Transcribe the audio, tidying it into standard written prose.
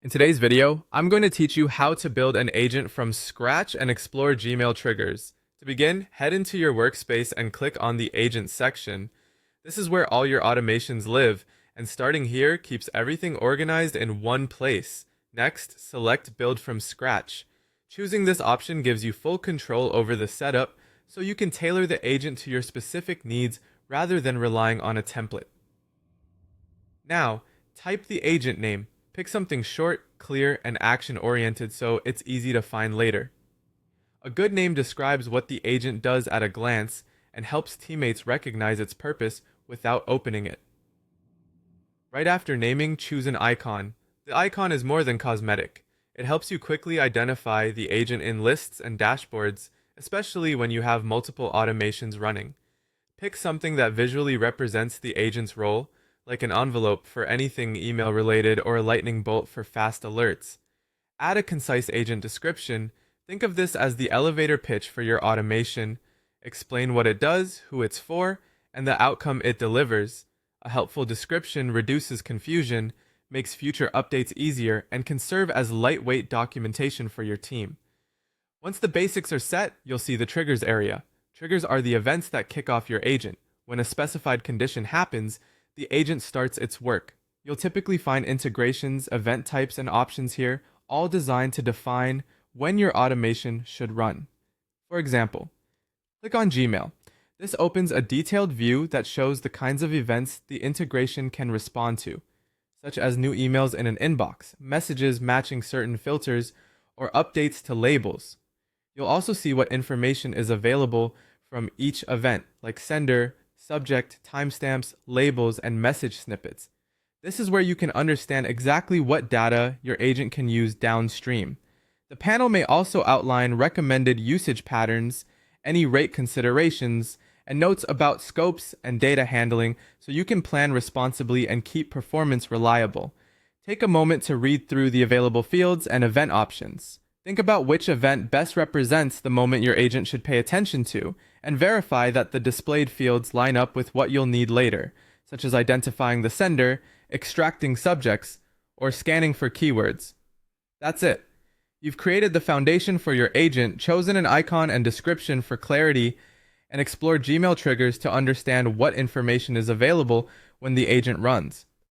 In today's video, I'm going to teach you how to build an agent from scratch and explore Gmail triggers. To begin, head into your workspace and click on the Agent section. This is where all your automations live, and starting here keeps everything organized in one place. Next, select Build from Scratch. Choosing this option gives you full control over the setup, so you can tailor the agent to your specific needs rather than relying on a template. Now, type the agent name. Pick something short, clear, and action-oriented so it's easy to find later. A good name describes what the agent does at a glance and helps teammates recognize its purpose without opening it. Right after naming, choose an icon. The icon is more than cosmetic. It helps you quickly identify the agent in lists and dashboards, especially when you have multiple automations running. Pick something that visually represents the agent's role, like an envelope for anything email related or a lightning bolt for fast alerts. Add a concise agent description. Think of this as the elevator pitch for your automation. Explain what it does, who it's for, and the outcome it delivers. A helpful description reduces confusion, makes future updates easier, and can serve as lightweight documentation for your team. Once the basics are set, you'll see the triggers area. Triggers are the events that kick off your agent. When a specified condition happens, the agent starts its work. You'll typically find integrations, event types, and options here, all designed to define when your automation should run. For example, click on Gmail. This opens a detailed view that shows the kinds of events the integration can respond to, such as new emails in an inbox, messages matching certain filters, or updates to labels. You'll also see what information is available from each event, like sender, subject, timestamps, labels, and message snippets. This is where you can understand exactly what data your agent can use downstream. The panel may also outline recommended usage patterns, any rate considerations, and notes about scopes and data handling so you can plan responsibly and keep performance reliable. Take a moment to read through the available fields and event options. Think about which event best represents the moment your agent should pay attention to, and verify that the displayed fields line up with what you'll need later, such as identifying the sender, extracting subjects, or scanning for keywords. That's it. You've created the foundation for your agent, chosen an icon and description for clarity, and explored Gmail triggers to understand what information is available when the agent runs.